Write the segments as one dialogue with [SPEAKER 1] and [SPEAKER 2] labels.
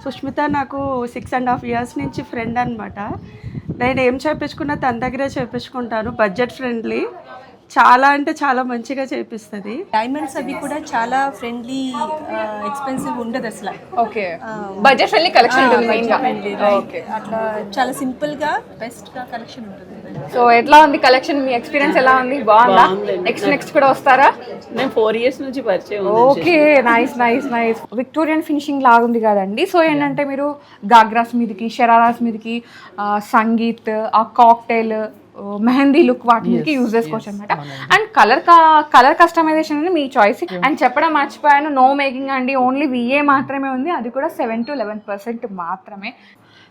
[SPEAKER 1] సుష్మిత నాకు 6.5 years నుంచి friend అనమాట. నేను ఏం చేయించుకున్నా తన దగ్గరే చేయించుకుంటాను. బడ్జెట్ ఫ్రెండ్లీ, చాలా అంటే చాలా మంచిగా చేపిస్తుంది.
[SPEAKER 2] డైమండ్స్ అవి కూడా చాలా ఫ్రెండ్లీ, ఎక్స్పెన్సివ్ ఉండదు అసలు.
[SPEAKER 3] ఓకే, బడ్జెట్ ఫ్రెండ్లీ కలెక్షన్ ఉంటుంది మెయిన్ గా.
[SPEAKER 2] ఓకే, అట్లా చాలా సింపుల్ గా బెస్ట్ గా కలెక్షన్ ఉంటుంది.
[SPEAKER 3] సో ఎట్లా ఉంది కలెక్షన్? మీ ఎక్స్పీరియన్స్ ఎలా ఉంది? బాగుందా? నెక్స్ట్ కూడా వస్తారా?
[SPEAKER 1] నేను 4 years నుంచి పరిచయం.
[SPEAKER 3] Okay, nice. విక్టోరియన్ ఫినిషింగ్ లాగుంది కదండి. సో ఏంటంటే మీరు గాగ్రాస్ మీదకి, షరారాస్ మీదకి, సంగీత్, ఆ కాక్టైల్, మెహందీ లుక్ వాటి మీదకి యూజ్ చేసుకోవచ్చు అనమాట. అండ్ కలర్ కస్టమైజేషన్ అనేది మీ చాయిస్. అండ్ చెప్పడం మర్చిపోయాను, నో మేకింగ్ అండి, ఓన్లీ VA మాత్రమే ఉంది. అది కూడా 7 to 11% మాత్రమే.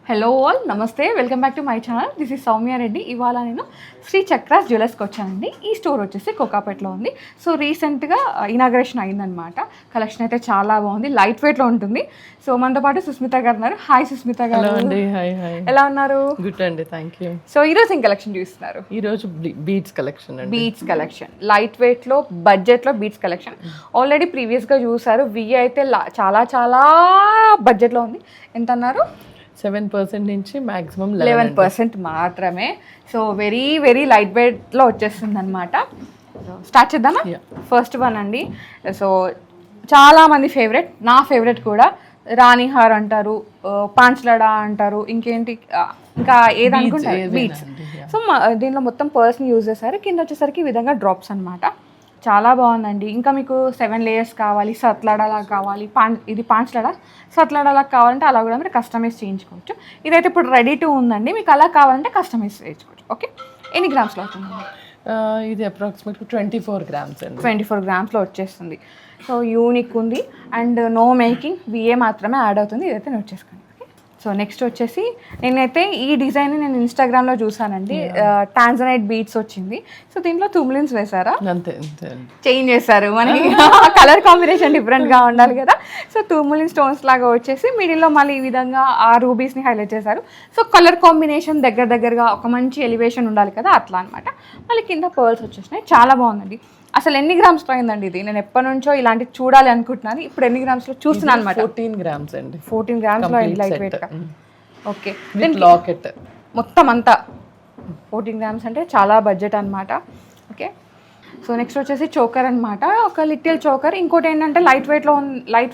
[SPEAKER 3] హలో ఆల్, నమస్తే, welcome back to my channel. This is Soumya Reddy. ఇవాళ నేను శ్రీ చక్రాస్ జ్యువెలర్స్కి వచ్చానండి. ఈ స్టోర్ వచ్చేసి కోకాపేటలో ఉంది. సో రీసెంట్గా ఇనాగ్రేషన్ అయిందనమాట. కలెక్షన్ అయితే చాలా బాగుంది, లైట్ వెయిట్లో ఉంటుంది. సో మనతో పాటు సుస్మిత గారు ఉన్నారు. హాయ్ సుస్మిత గారు. ఎలా ఉన్నారు?
[SPEAKER 4] గుడ్ అండి, థ్యాంక్ యూ.
[SPEAKER 3] సో ఈరోజు ఏం కలెక్షన్ చూస్తున్నారు?
[SPEAKER 4] ఈరోజు బీడ్స్ కలెక్షన్ అండి.
[SPEAKER 3] బీడ్స్ కలెక్షన్, లైట్ వెయిట్లో, బడ్జెట్లో బీడ్స్ కలెక్షన్. ఆల్రెడీ ప్రీవియస్గా చూసారు. VA అయితే చాలా బడ్జెట్లో ఉంది. ఎంత అన్నారు?
[SPEAKER 4] 7% నుంచి మాక్సిమం
[SPEAKER 3] 11% మాత్రమే. సో వెరీ లైట్ వెయిట్లో వచ్చేస్తుంది అనమాట. స్టార్ట్ చేద్దామా? ఫస్ట్ వన్ అండి. సో చాలా మంది ఫేవరెట్, నా ఫేవరెట్ కూడా, రాణిహార్ అంటారు, పాంచ్లడా అంటారు, ఇంకేంటి ఇంకా ఏదనుకుంటారు, బీడ్స్. సో దీనిలో మొత్తం పర్స్ని యూజ్ చేశారు. కింద వచ్చేసరికి ఈ విధంగా డ్రాప్స్ అనమాట. చాలా బాగుందండి. ఇంకా మీకు 7 layers కావాలి, సత్లాడాలాగా కావాలి, ఇది పాంచ్లడా, సత్లాడాలాగా కావాలంటే అలా కూడా మీరు కస్టమైజ్ చేయించుకోవచ్చు. ఇదైతే ఇప్పుడు రెడీ టు ఉందండి. మీకు అలా కావాలంటే కస్టమైజ్ చేయించుకోవచ్చు. ఓకే, ఎన్ని గ్రామ్స్లో అవుతుందండి?
[SPEAKER 4] ఇది అప్రాక్సిమేట్లీ 24 grams అండి.
[SPEAKER 3] 24 grams వచ్చేస్తుంది. సో యూనిక్ ఉంది. అండ్ నో మేకింగ్, VA మాత్రమే యాడ్ అవుతుంది. ఇదైతే నోట్ చేసుకోండి. సో నెక్స్ట్ వచ్చేసి నేనైతే ఈ డిజైన్ నేను ఇన్స్టాగ్రామ్లో చూసానండి. టాంజనైట్ బీడ్స్ వచ్చింది. సో దీంట్లో తుమ్లిన్స్ వేసారా?
[SPEAKER 4] అంతే
[SPEAKER 3] చేంజ్ చేస్తారు. మనకి కలర్ కాంబినేషన్ డిఫరెంట్గా ఉండాలి కదా. సో తుమ్లిన్ స్టోన్స్ లాగా వచ్చేసి మిడిల్లో మళ్ళీ ఈ విధంగా ఆ రూబీస్ని హైలైట్ చేశారు. సో కలర్ కాంబినేషన్ దగ్గరగా ఒక మంచి ఎలివేషన్ ఉండాలి కదా, అట్లా అనమాట. మళ్ళీ కింద పర్ల్స్ వచ్చేసినాయి. చాలా బాగుందండి. అసలు ఎన్ని గ్రామ్స్లో అయిందండి ఇది? నేను ఎప్పటి నుంచో ఇలాంటివి చూడాలి అనుకుంటున్నాను. ఇప్పుడు ఎన్ని గ్రామ్స్లో చూస్తున్నాను అనమాట.
[SPEAKER 4] 14 grams అండి.
[SPEAKER 3] 14 grams అయింది లైట్ వెయిట్ గా. ఓకే,
[SPEAKER 4] లాకెట్
[SPEAKER 3] మొత్తం అంతా 14 grams అంటే చాలా బడ్జెట్ అనమాట. ఓకే, సో నెక్స్ట్ వచ్చేసి చోకర్ అనమాట. ఒక లిటిల్ చోకర్. ఇంకోటి ఏంటంటే లైట్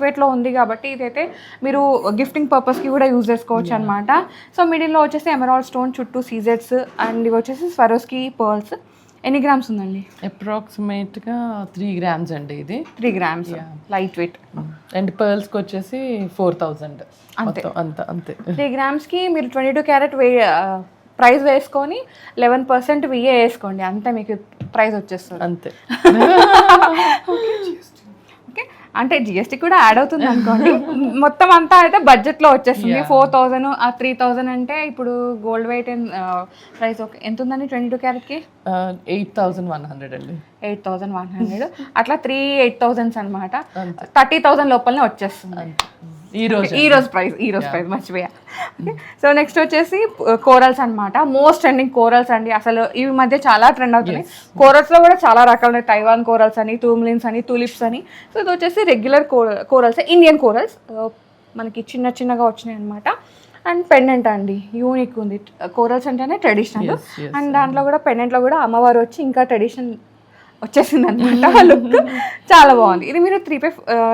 [SPEAKER 3] వెయిట్లో ఉంది కాబట్టి ఇదైతే మీరు గిఫ్టింగ్ పర్పస్కి కూడా యూజ్ చేసుకోవచ్చు అనమాట. సో మిడిల్లో వచ్చేసి ఎమరాల్డ్ స్టోన్, చుట్టూ సీజెట్స్, అండ్ ఇవి వచ్చేసి స్వరోస్కి పర్ల్స్. ఎన్ని గ్రామ్స్ ఉందండి?
[SPEAKER 4] అప్రాక్సిమేట్గా 3 grams అండి. ఇది
[SPEAKER 3] 3 grams లైట్ వెయిట్.
[SPEAKER 4] అండ్ పర్ల్స్కి వచ్చేసి 4000 అంతే.
[SPEAKER 3] 3 gramsకి మీరు 22 carat ప్రైస్ వేసుకొని 11% VA వేసుకోండి, అంతే మీకు ప్రైస్ వచ్చేస్తుంది.
[SPEAKER 4] అంతే.
[SPEAKER 3] ఓకే, అంటే GST కూడా యాడ్ అవుతుంది అనుకోండి. మొత్తం అంతా అయితే బడ్జెట్లో వచ్చేస్తుంది. 4000 ఆ 3000 అంటే ఇప్పుడు గోల్డ్ వెయిట్ ప్రైస్ ఎంత ఉందండి 22 caratకి?
[SPEAKER 4] 8100 అండి.
[SPEAKER 3] 8100 అట్లా 8,000 అనమాట. 30,000 లోపలనే వచ్చేస్తుంది ఈ రోజు ప్రైస్ మర్చిపోయా. సో నెక్స్ట్ వచ్చేసి కోరల్స్ అనమాట. మోస్ట్ ట్రెండింగ్ కోరల్స్ అండి. అసలు ఈ మధ్య చాలా ట్రెండ్ అవుతున్నాయి. కోరల్స్లో కూడా చాలా రకాలు ఉన్నాయి. తైవాన్ కోరల్స్ అని, టూమ్లిన్స్ అని, తులిప్స్ అని. సో ఇది వచ్చేసి రెగ్యులర్ కోరల్స్, ఇండియన్ కోరల్స్ మనకి చిన్నగా వచ్చినాయి అనమాట. అండ్ పెండెంట్ అండి, యూనిక్ ఉంది. కోరల్స్ అంటేనే ట్రెడిషనల్. అండ్ దాంట్లో కూడా పెండెంట్లో కూడా అమ్మవారు వచ్చి ఇంకా ట్రెడిషనల్ వచ్చేసింది అనమాట. లుక్ చాలా బాగుంది. ఇది మీరు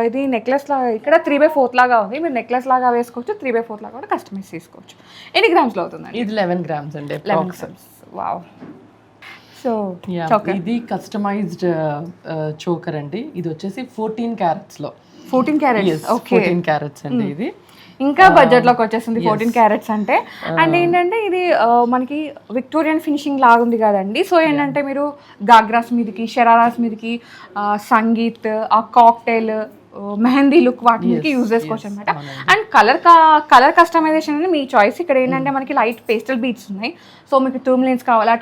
[SPEAKER 3] ఇది నెక్లెస్ లాగా, ఇక్కడ 3/4 లాగా ఉంది. మీరు నెక్లెస్ లాగా వేసుకోవచ్చు, 3/4 లాగా కూడా కస్టమైజ్ చేసుకోవచ్చు. ఎన్ని గ్రామ్స్లో అవుతుందండి?
[SPEAKER 4] ఇది 11 grams అండి.
[SPEAKER 3] 11 grams. వావ్. సో
[SPEAKER 4] ఇది కస్టమైజ్డ్ చోకర్ అండి. ఇది వచ్చేసి 14 carats లో.
[SPEAKER 3] 14 carats. ఓకే,
[SPEAKER 4] 14 carats అండి. ఇది
[SPEAKER 3] ఇంకా బడ్జెట్లోకి వచ్చేసింది 14 carats అంటే. అండ్ ఏంటంటే ఇది మనకి విక్టోరియన్ ఫినిషింగ్ లాగుంది కదండి. సో ఏంటంటే మీరు గాగ్రాస్ మీదకి, షరారాస్ మీదకి, సంగీత్, ఆ కాక్టైల్, మెహందీ లుక్ వాటి మీదకి యూజ్ చేసుకోవచ్చు అనమాట. అండ్ కలర్ కస్టమైజేషన్ అనేది మీ చాయిస్. ఇక్కడ ఏంటంటే మనకి లైట్ పేస్టల్ బీడ్స్ ఉన్నాయి. సో మీకు టూమ్లిన్స్ కావాలా,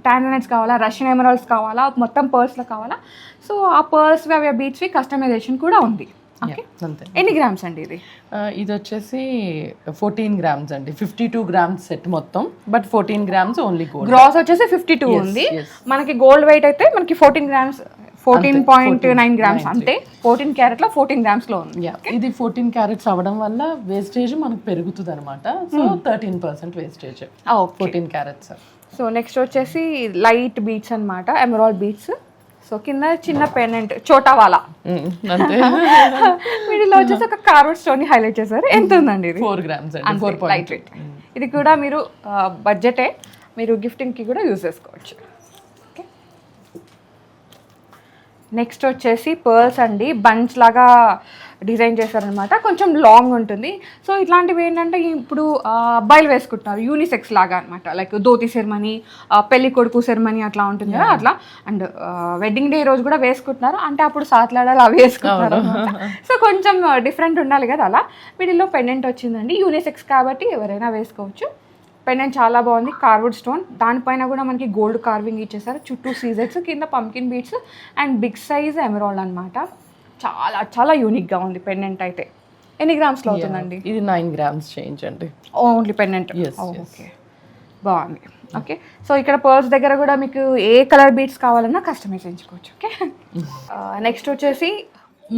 [SPEAKER 3] టాంజనైట్స్ కావాలా, రష్యన్ ఎమరాల్డ్స్ కావాలా, మొత్తం పర్ల్స్లో కావాలా. సో ఆ పర్ల్స్వి అవి బీడ్స్వి కస్టమైజేషన్ కూడా ఉంది. ఎన్ని గ్రామ్స్ అండి ఇది?
[SPEAKER 4] ఇది వచ్చేసి 14 grams అండి. 52 grams సెట్ మొత్తం, but 14 grams only gold.
[SPEAKER 3] Gross వచ్చేసి 52 ఉంది. మనకి గోల్డ్ వెయిట్ అయితే మనకి 14 grams 14.9 గ్రామ్స్ అంతే. 14 క్యారెట్లో 14 గ్రామ్స్లో ఉంది.
[SPEAKER 4] ఇది 14 క్యారెట్స్ అవ్వడం వల్ల వేస్టేజ్ మనకు పెరుగుతుంది అనమాట. So 13% wastage 14 carats.
[SPEAKER 3] So next వచ్చేసి లైట్ బీట్స్ అనమాట, ఎమరాల్డ్ బీట్స్. సో కింద చిన్న పెండెంట్ చోటావాలా
[SPEAKER 4] అంతే.
[SPEAKER 3] వీటిలో వచ్చేసి ఒక కార్వర్డ్ స్టోన్ హైలైట్ చేశారు. ఎంత ఉందండి ఇది?
[SPEAKER 4] 4 గ్రామ్స్
[SPEAKER 3] లైట్ వెయిట్. ఇది కూడా మీరు బడ్జెటే, మీరు గిఫ్టింగ్కి కూడా యూజ్ చేసుకోవచ్చు. ఓకే, నెక్స్ట్ వచ్చేసి పర్ల్స్ అండి, బంచ్ లాగా డిజైన్ చేశారనమాట. కొంచెం లాంగ్ ఉంటుంది. సో ఇట్లాంటివి ఏంటంటే ఇప్పుడు అబ్బాయిలు వేసుకుంటున్నారు యూనిసెక్స్ లాగా అనమాట. లైక్ ధోతి సెరమనీ, పెళ్లి కొడుకు సెరమనీ అట్లా ఉంటుంది కదా అట్లా. అండ్ వెడ్డింగ్ డే రోజు కూడా వేసుకుంటున్నారు, అంటే అప్పుడు సాత్లాడాలి అవి వేసుకుంటున్నారు అనమాట. సో కొంచెం డిఫరెంట్ ఉండాలి కదా అలా. వీటిలో పెండెంట్ వచ్చిందండి, యూనిసెక్స్ కాబట్టి ఎవరైనా వేసుకోవచ్చు. పెండెంట్ చాలా బాగుంది, కార్వుడ్ స్టోన్, దానిపైన కూడా మనకి గోల్డ్ కార్వింగ్ ఇచ్చేసారు. చుట్టూ సీజెట్స్, కింద pumpkin beads and big size emerald అనమాట. చాలా చాలా యూనిక్గా ఉంది పెండెంట్ అయితే. ఎన్ని గ్రామ్స్లో అవుతుందండి?
[SPEAKER 4] ఇది 9 గ్రామ్స్ చేంజ్ అండి,
[SPEAKER 3] ఓన్లీ పెండెంట్. ఓకే, బాగుంది. ఓకే, సో ఇక్కడ పర్ల్స్ దగ్గర కూడా మీకు ఏ కలర్ బీట్స్ కావాలన్నా కస్టమైజ్ చేయించుకోవచ్చు. ఓకే, నెక్స్ట్ వచ్చేసి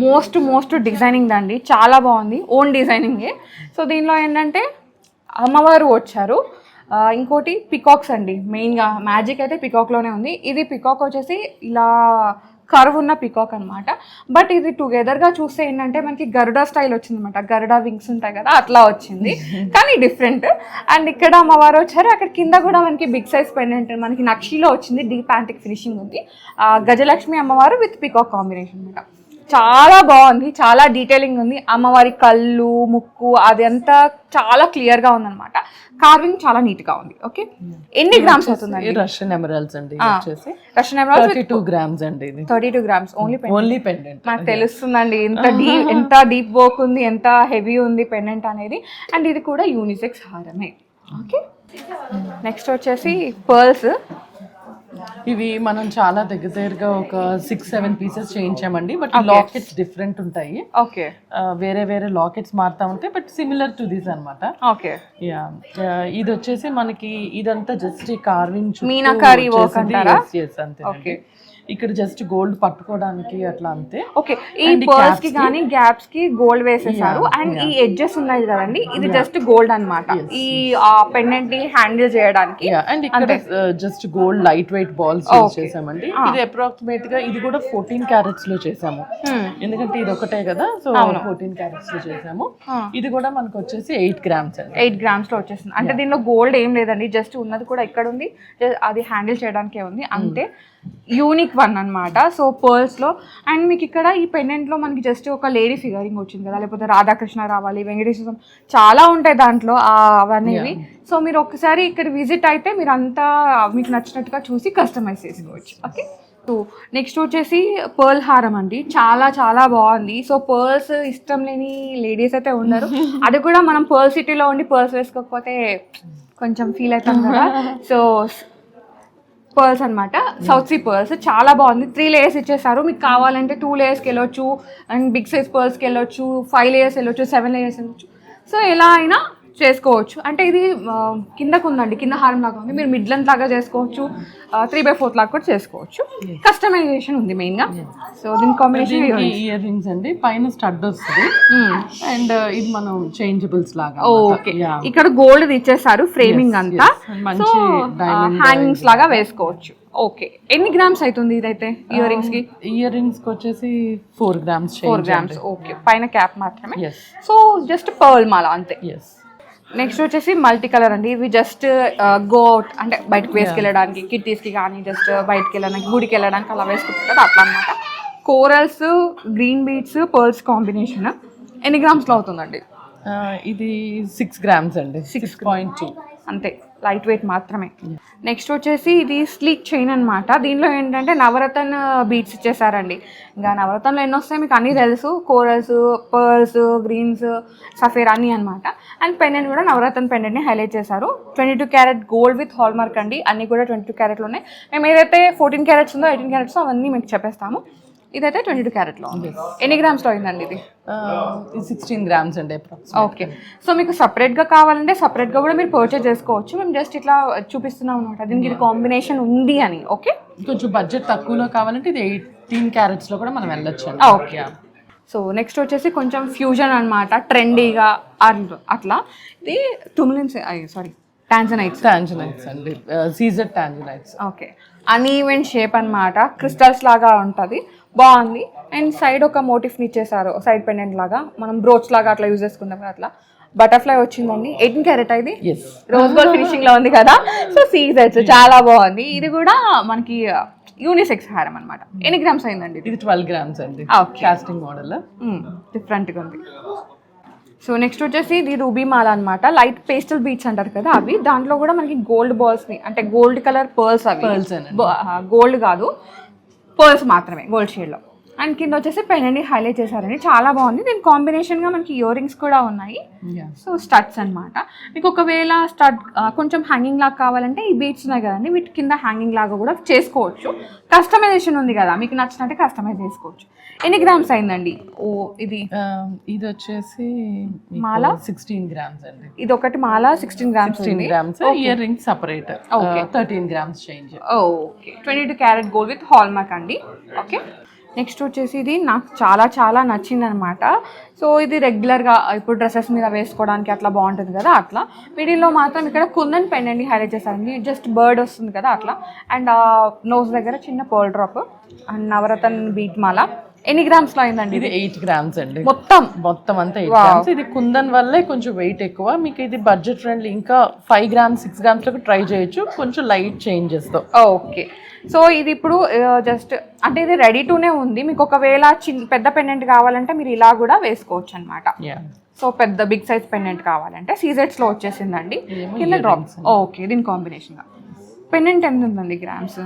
[SPEAKER 3] మోస్ట్ డిజైనింగ్ అండి, చాలా బాగుంది, ఓన్ డిజైనింగే. సో దీనిలో ఏంటంటే అమ్మవారు వచ్చారు, ఇంకోటి పికాక్స్ అండి. మెయిన్గా మ్యాజిక్ అయితే పికాక్లోనే ఉంది. ఇది పికాక్ వచ్చేసి ఇలా కర్వ్ ఉన్న పికాక్ అనమాట. బట్ ఇది టుగెదర్గా చూస్తే ఏంటంటే మనకి గరుడా స్టైల్ వచ్చింది అనమాట. గరుడా వింగ్స్ ఉంటాయి కదా అట్లా వచ్చింది, కానీ డిఫరెంట్. అండ్ ఇక్కడ అమ్మవారు వచ్చారు, అక్కడ కింద కూడా మనకి బిగ్ సైజ్ పెండెంట్ మనకి నక్షీలో వచ్చింది, డీప్ యాంటిక్ ఫినిషింగ్ ఉంది. గజలక్ష్మి అమ్మవారు విత్ పికాక్ కాంబినేషన్ అనమాట. చాలా బాగుంది, చాలా డీటెయిలింగ్ ఉంది. అమ్మవారి కళ్ళు, ముక్కు అదంతా చాలా క్లియర్గా ఉందన్నమాట. కార్వింగ్ చాలా నీట్గా ఉంది. ఓకే, ఎన్ని గ్రామ్స్ అవుతుందండి?
[SPEAKER 4] రష్యన్ ఎమరాల్డ్స్ అండి,
[SPEAKER 3] రష్యన్ ఎమరాల్డ్స్
[SPEAKER 4] 32 గ్రామ్స్ అండి. ఇది
[SPEAKER 3] 32 గ్రామ్స్ ఓన్లీ పెండెంట్. నాకు తెలుస్తుందండి ఎంత డీప్ వర్క్ ఉంది, ఎంత హెవీ ఉంది పెండెంట్ అనేది. అండ్ ఇది కూడా యూనిసెక్స్ హారమే. ఓకే, నెక్స్ట్ వచ్చేసి పర్ల్స్.
[SPEAKER 4] ఇవి మనం చాలా దగ్గరగా ఒక 6-7 పీసెస్ చేయించామండి. బట్ లాకెట్స్ డిఫరెంట్ ఉంటాయి.
[SPEAKER 3] ఓకే,
[SPEAKER 4] వేరే లాకెట్స్ మారుతా ఉంటాయి, బట్ సిమిలర్ టు దిస్ అనమాట.
[SPEAKER 3] ఓకే,
[SPEAKER 4] ఇది వచ్చేసి మనకి ఇదంతా జస్ట్ కార్వింగ్
[SPEAKER 3] మీనాకారి వర్క్ అంటారా?
[SPEAKER 4] అంతే. ఓకే, ఇక్కడ జస్ట్ గోల్డ్ పట్టుకోవడానికి అట్లా అంతే.
[SPEAKER 3] ఓకే, ఈ పర్ల్స్ కి కానీ గ్యాప్స్ కి గోల్డ్ వేసేసారు. అండ్ ఈ ఎడ్జెస్ ఉన్నాయి కదండి, ఇది జస్ట్ గోల్డ్ అన్నమాట, ఈ పెండెంట్ ని హ్యాండిల్ చేయడానికి.
[SPEAKER 4] అండ్ ఇక్కడ just gold light weight balls use చేసామండి. ఇది అప్రాక్సిమేట్ గా ఇది కూడా 14 క్యారెట్స్ లో చేసాము, ఎందుకంటే ఇది ఒకటే కదా. సో 14 క్యారెట్స్ లో చేసాము. ఇది కూడా మనకు వచ్చేసి 8 గ్రామ్స్ అండి.
[SPEAKER 3] 8 గ్రామ్స్ లో వచ్చేసింది. అంటే దీనిలో గోల్డ్ ఏం లేదండి, జస్ట్ ఉన్నది కూడా ఇక్కడ ఉంది, అది హ్యాండిల్ చేయడానికే ఉంది అంతే. యూనిక్ వన్ అనమాట. సో పర్ల్స్లో అండ్ మీకు ఇక్కడ ఈ పెండెంట్లో మనకి జస్ట్ ఒక లేడీ ఫిగరింగ్ వచ్చింది కదా, లేకపోతే రాధాకృష్ణ రావాలి, వెంకటేశ్వర, చాలా ఉంటాయి దాంట్లో అవన్నీ. సో మీరు ఒకసారి ఇక్కడ విజిట్ అయితే మీరు అంతా మీకు నచ్చినట్టుగా చూసి కస్టమైజ్ చేసుకోవచ్చు. ఓకే, సో నెక్స్ట్ వచ్చేసి పర్ల్ హారం అండి, చాలా చాలా బాగుంది. సో పర్ల్స్ ఇష్టం లేని లేడీస్ అయితే ఉన్నారు, అది కూడా మనం పర్ల్ సిటీలో ఉండి పర్ల్స్ వేసుకోకపోతే కొంచెం ఫీల్ అవుతాం కదా. సో పర్ల్స్ అనమాట, సౌత్ సీ పర్ల్స్, చాలా బాగుంది. 3 లేయర్స్ ఇచ్చేసారు, మీకు కావాలంటే 2 లేయర్స్కి వెళ్ళొచ్చు, అండ్ బిగ్ సైజ్ పర్ల్స్కి వెళ్ళొచ్చు, 5 లేయర్స్ వెళ్ళొచ్చు, 7 లేయర్స్ వెళ్ళొచ్చు. సో ఎలా అయినా చేసుకోవచ్చు. అంటే ఇది కిందకు ఉందండి, కింద హారం లాగా ఉంది, మీరు మిడ్ లెంత్ లాగా చేసుకోవచ్చు, 3/4 లాగా కూడా చేసుకోవచ్చు. కస్టమైజేషన్ ఉంది మెయిన్గా. సో దీని కాంబినేషన్
[SPEAKER 4] ఇయర్ రింగ్స్ అండి, పైన స్టడ్ వస్తుంది అండ్ ఇది మనం చేంజబుల్స్ లాగా.
[SPEAKER 3] ఓకే, ఇక్కడ గోల్డ్ ఇచ్చేసారు ఫ్రేమింగ్ అంతా, సో హ్యాంగింగ్స్ లాగా వేసుకోవచ్చు. ఓకే, ఎన్ని గ్రామ్స్ అవుతుంది ఇదైతే ఇయర్ రింగ్స్ కి?
[SPEAKER 4] ఇయర్ రింగ్స్ కి వచ్చేసి 4 గ్రామ్స్.
[SPEAKER 3] 4 గ్రామ్స్. ఓకే, పైన క్యాప్ మాత్రమే. సో జస్ట్ పర్ల్ మాల అంతే. నెక్స్ట్ వచ్చేసి మల్టీ కలర్ అండి, ఇవి జస్ట్ గోట్ అంటే బయటకు వేసుకెళ్ళడానికి, కిట్టీస్కి కానీ జస్ట్ బయటకు వెళ్ళడానికి, గుడికి వెళ్ళడానికి అలా వేసుకుంటారు అట్లా అనమాట. Corals, green beads, pearls combination. ఎన్ని గ్రామ్స్లో అవుతుందండి?
[SPEAKER 4] ఇది 6 గ్రామ్స్ అండి, 6.2
[SPEAKER 3] అంతే, లైట్ వెయిట్ మాత్రమే. నెక్స్ట్ వచ్చేసి ఇది స్లీక్ చైన్ అనమాట. దీనిలో ఏంటంటే నవరత్న బీడ్స్ ఇచ్చేసారండి. ఇంకా నవరత్నంలో ఎన్ని వస్తాయి మీకు అన్నీ తెలుసు, కోరల్స్, పర్ల్స్, గ్రీన్స్, సఫేర్ అన్నీ అనమాట. అండ్ పెండెంట్ కూడా నవరత్న పెండెంట్ని హైలైట్ చేశారు. 22 carat gold with hall mark అండి, అన్నీ కూడా 22 క్యారెట్లు ఉన్నాయి. మేము ఏదైతే 14 క్యారెట్స్ ఉందో 18 క్యారెట్స్ అవన్నీ మీకు చెప్పేస్తాము. ఇదైతే 22 క్యారెట్లో ఉంది. ఎన్ని గ్రామ్స్లో అయిందండి ఇది?
[SPEAKER 4] 16 grams అండి అప్రాక్సిమేట్.
[SPEAKER 3] ఓకే. సో మీకు సపరేట్గా కావాలంటే సపరేట్గా కూడా మీరు పర్చేజ్ చేసుకోవచ్చు. మేము జస్ట్ ఇట్లా చూపిస్తున్నాం అనమాట, దీనికి ఇది కాంబినేషన్ ఉంది అని. ఓకే,
[SPEAKER 4] కొంచెం బడ్జెట్ తక్కువలో కావాలంటే ఇది 18 carats లో కూడా మనం వెళ్ళొచ్చు అండి.
[SPEAKER 3] ఓకే. సో నెక్స్ట్ వచ్చేసి కొంచెం ఫ్యూజన్ అనమాట, ట్రెండీగా అట్లా. ఇది టాంజనైట్స్
[SPEAKER 4] అండి, Caesar tanzanites.
[SPEAKER 3] Okay. Uneven shape అనమాట, క్రిస్టల్స్ లాగా ఉంటుంది, బాగుంది. అండ్ సైడ్ ఒక మోటిఫ్ని ఇచ్చేసారు, సైడ్ పెండెంట్ లాగా, మనం బ్రోచ్ లాగా అట్లా యూజ్ చేసుకుంటాం కదా, అట్లా బటర్ఫ్లై వచ్చిందండి. 18 క్యారెట్ ఇది, రోజ్ గోల్డ్ ఫినిషింగ్ లో ఉంది కదా. సో సీజర్స్ చాలా బాగుంది. ఇది కూడా మనకి యూనిసెక్స్ హారం అనమాట. ఎన్ని గ్రామ్స్ అయిందండి
[SPEAKER 4] ఇది? 12 grams అండి, కాస్టింగ్ మోడల్,
[SPEAKER 3] డిఫరెంట్గా ఉంది. సో నెక్స్ట్ వచ్చేసి ఇది రూబీ మాల అనమాట, లైట్ పేస్టల్ బీట్స్ అంటారు కదా అవి. దాంట్లో కూడా మనకి గోల్డ్ బాల్స్ని, అంటే గోల్డ్ కలర్ పర్ల్స్, అవి గోల్డ్ కాదు, పర్ల్స్ మాత్రమే గోల్డ్ షేడ్లో. అండ్ కింద వచ్చేసి పెండెంట్ని హైలైట్ చేశారండి, చాలా బాగుంది. దీని కాంబినేషన్గా మనకి ఇయర్ రింగ్స్ కూడా ఉన్నాయి. సో స్టడ్స్ అనమాట. మీకు ఒకవేళ స్టడ్ కొంచెం హ్యాంగింగ్ లాగా కావాలంటే ఈ బీట్స్ ఉన్నాయి కదండి, వీటి కింద హ్యాంగింగ్ లాగా కూడా చేసుకోవచ్చు. కస్టమైజేషన్ ఉంది కదా, మీకు నచ్చినట్టు కస్టమైజ్ చేసుకోవచ్చు. ఎన్ని గ్రామ్స్ అయిందండి? ఇది
[SPEAKER 4] వచ్చేసి
[SPEAKER 3] మాల
[SPEAKER 4] 16 grams అండి.
[SPEAKER 3] ఇది ఒకటి మాల 16 grams.
[SPEAKER 4] Ear rings separate 13 grams change.
[SPEAKER 3] Okay, 22 carat gold with hall mark అండి. ఓకే. నెక్స్ట్ వచ్చేసి ఇది నాకు చాలా చాలా నచ్చింది అనమాట. సో ఇది రెగ్యులర్గా ఇప్పుడు డ్రెస్సెస్ మీద వేసుకోవడానికి అట్లా బాగుంటుంది కదా, అట్లా. మిడిల్లో మాత్రం ఇక్కడ కుందన్ పెండెంట్ని హైలైట్ చేశారండి, జస్ట్ బర్డ్ వస్తుంది కదా అట్లా. అండ్ నోస్ దగ్గర చిన్న pearl drop and navaratna bead మాల. ఎన్ని గ్రామ్స్లో అయిందండి?
[SPEAKER 4] ఇది 8 grams అండి,
[SPEAKER 3] మొత్తం
[SPEAKER 4] అంతా 8 grams. ఇది కుందన్ వల్లే కొంచెం వెయిట్ ఎక్కువ. మీకు ఇది బడ్జెట్ ఫ్రెండ్లీ, ఇంకా 5 grams 6 grams లో ట్రై చేయొచ్చు, కొంచెం లైట్ చేంజెస్ తో.
[SPEAKER 3] ఓకే. సో ఇది ఇప్పుడు జస్ట్ అంటే ఇది రెడీ టూనే ఉంది. మీకు ఒకవేళ పెద్ద పెండెంట్ కావాలంటే మీరు ఇలా కూడా వేసుకోవచ్చు అనమాట. సో పెద్ద బిగ్ సైజ్ పెండెంట్ కావాలంటే సీజెట్స్లో వచ్చేసిందండి, కింద డ్రాప్స్. ఓకే, దీని కాంబినేషన్గా పెండెంట్ ఎంత ఉందండి గ్రామ్స్?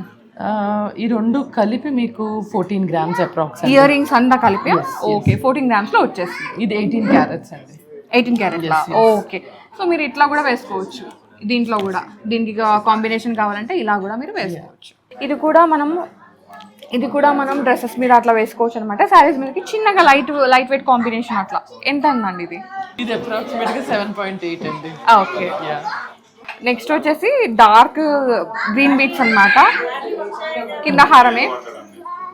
[SPEAKER 4] ఈ రెండు కలిపి మీకు 14 grams అప్రాక్స్.
[SPEAKER 3] ఇయర్ రింగ్స్ అంతా కలిపి ఓకే 14 grams వచ్చేస్తుంది.
[SPEAKER 4] ఇది 18 carats అండి.
[SPEAKER 3] 18 క్యారెట్స్. ఓకే. సో మీరు ఇట్లా కూడా వేసుకోవచ్చు, దీంట్లో కూడా దీనికి కాంబినేషన్ కావాలంటే ఇలా కూడా మీరు వేసుకోవచ్చు. ఇది కూడా మనం డ్రెస్సెస్ మీద అట్లా వేసుకోవచ్చు అనమాట. శారీస్ మీదకి చిన్నగా లైట్ వెయిట్ కాంబినేషన్ అట్లా. ఎంత ఉందండి ఇది?
[SPEAKER 4] ఇది అప్రాక్సిమేట్గా 7.8 అండి.
[SPEAKER 3] ఓకే. నెక్స్ట్ వచ్చేసి డార్క్ గ్రీన్ బీట్స్ అనమాట, కింద హారమే.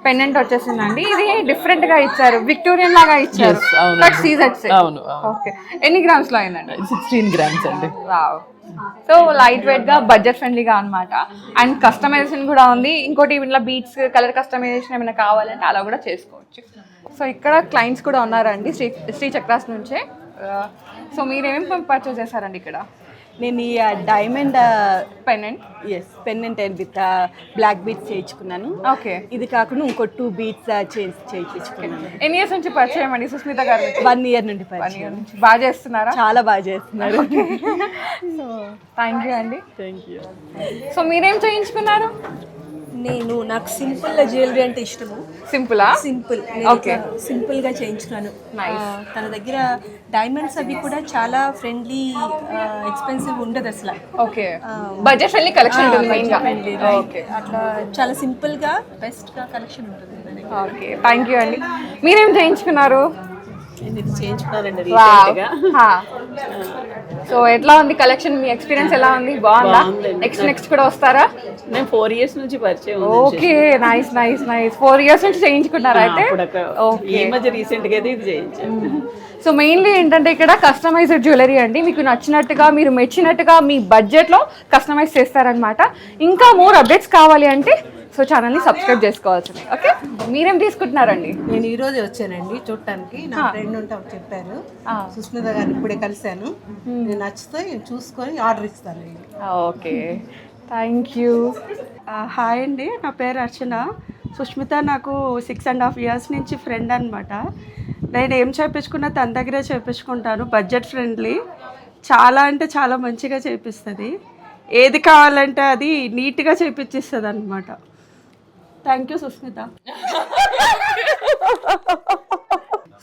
[SPEAKER 3] పెండెంట్ వచ్చేసిందండి, ఇది డిఫరెంట్ గా ఇచ్చారు, విక్టోరియన్ లాగా ఇచ్చారు. ఓకే. ఎన్ని గ్రామ్స్ లో అయిందండి?
[SPEAKER 4] 16 grams అండి.
[SPEAKER 3] సో లైట్ వెయిట్ గా బడ్జెట్ ఫ్రెండ్లీగా అనమాట. అండ్ కస్టమైజేషన్ కూడా ఉంది. ఇంకోటి ఇట్లా బీట్స్ కలర్ కస్టమైజేషన్ ఏమైనా కావాలంటే అలా కూడా చేసుకోవచ్చు. సో ఇక్కడ క్లయింట్స్ కూడా ఉన్నారండి శ్రీ చక్రాస్ నుంచే. సో మీరేమేమి పర్చేస్ చేశారండి ఇక్కడ?
[SPEAKER 5] నేను ఈ diamond
[SPEAKER 3] pendant
[SPEAKER 5] and with black beads చేయించుకున్నాను.
[SPEAKER 3] ఓకే.
[SPEAKER 5] ఇది కాకుండా ఇంకో 2 beads చేయించుకున్నాను.
[SPEAKER 3] ఎన్ని ఇయర్స్ నుంచి పరిచయం అండి సుస్మిత గారు?
[SPEAKER 5] 1 year నుండి పరిచయం.
[SPEAKER 3] బాగా చేస్తున్నారా?
[SPEAKER 5] చాలా బాగా చేస్తున్నారు.
[SPEAKER 3] సో థ్యాంక్ యూ అండి.
[SPEAKER 5] Thank you.
[SPEAKER 3] సో మీరేం చేయించుకున్నారు?
[SPEAKER 2] నాకు సింపుల్ జ్యువెలరీ అంటే ఇష్టము.
[SPEAKER 3] సింపుల్గా
[SPEAKER 2] చేయించుకున్నాను. తన దగ్గర డైమండ్స్ అవి కూడా చాలా ఫ్రెండ్లీ, ఎక్స్పెన్సివ్ ఉండదు అసలు.
[SPEAKER 3] ఓకే, బడ్జెట్ ఫ్రెండ్లీ కలెక్షన్
[SPEAKER 2] అట్లా చాలా సింపుల్ గా బెస్ట్ గా కలెక్షన్ ఉంటుంది.
[SPEAKER 3] ఓకే, థ్యాంక్ యూ అండి. మీరేం చేయించుకున్నారు?
[SPEAKER 5] చేయించుకున్నారండి.
[SPEAKER 3] సో ఎట్లా ఉంది కలెక్షన్? మీ ఎక్స్పీరియన్స్ ఎలా ఉంది? బాగుందా? నెక్స్ట్ కూడా వస్తారా?
[SPEAKER 5] నేను 4 years నుంచి పరిచయం.
[SPEAKER 3] Okay, nice. 4 years నుంచి చేయించుకున్నారా అయితే?
[SPEAKER 5] ఓకే, ఈ మధ్య రీసెంట్ గా ఇది చేయించాను.
[SPEAKER 3] సో మెయిన్లీ ఏంటంటే ఇక్కడ కస్టమైజ్డ్ జ్యువెలరీ అండి, మీకు నచ్చినట్టుగా మీరు మెచ్చినట్టుగా మీ బడ్జెట్లో కస్టమైజ్ చేస్తారనమాట. ఇంకా మోర్ అప్డేట్స్ కావాలి అంటే సో ఛానల్ని సబ్స్క్రైబ్ చేసుకోవాల్సింది. ఓకే, మీరేం తీసుకుంటున్నారండి?
[SPEAKER 6] నేను ఈ రోజే వచ్చానండి చూడటానికి. నా ఫ్రెండ్ ఉంటే చెప్పారు, సుస్మిత గారు ఇప్పుడే కలిశాను. నేను నచ్చితే చూసుకొని ఆర్డర్ ఇస్తాను.
[SPEAKER 3] Okay, thank you.
[SPEAKER 1] హాయ్ అండి, నా పేరు అర్చన. సుష్మిత నాకు 6.5 years నుంచి ఫ్రెండ్ అనమాట. నేను ఏం చేయించుకున్నా తన దగ్గరే చేయించుకుంటాను, బడ్జెట్ ఫ్రెండ్లీ. చాలా అంటే చాలా మంచిగా చేపిస్తుంది, ఏది కావాలంటే అది నీట్గా చేయించిస్తుంది అనమాట. Thank you Susmitha.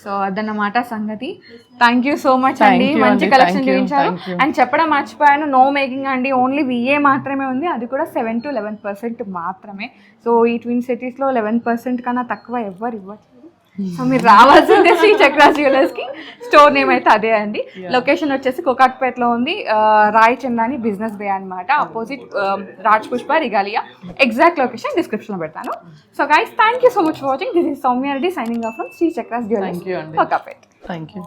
[SPEAKER 3] సో అదన్నమాట సంగతి. Thank you so much
[SPEAKER 4] Thank
[SPEAKER 3] అండి,
[SPEAKER 4] you
[SPEAKER 3] మంచి
[SPEAKER 4] అండి.
[SPEAKER 3] Collection
[SPEAKER 4] Thank you.
[SPEAKER 3] చూపించారు.
[SPEAKER 4] Thank you.
[SPEAKER 3] అండ్ చెప్పడం మర్చిపోయాను, నో మేకింగ్ అండి, ఓన్లీ విఏ మాత్రమే ఉంది, అది కూడా 7 to 11% మాత్రమే. సో ఈ ట్విన్ సిటీస్లో 11% కన్నా తక్కువ ఎవ్వరు ఇవ్వచ్చు. సో మీరు రావాల్సిందే శ్రీ చక్ర జ్యువెలర్స్కి. స్టోర్ నేమ్ అయితే అదే అండి. లొకేషన్ వచ్చేసి కోకాట్పేటలో ఉంది, రాయ్ చందాని బిజినెస్ బే అనమాట, opposite Raj Pushpa Regalia. Exact location డిస్క్రిప్షన్లో పెడతాను. So guys, thank you so much for watching. This is Soumya Reddy signing off from Sri Chakra jewellers,
[SPEAKER 4] Thank you అండి.
[SPEAKER 3] కోకాపేట్.
[SPEAKER 4] Thank you.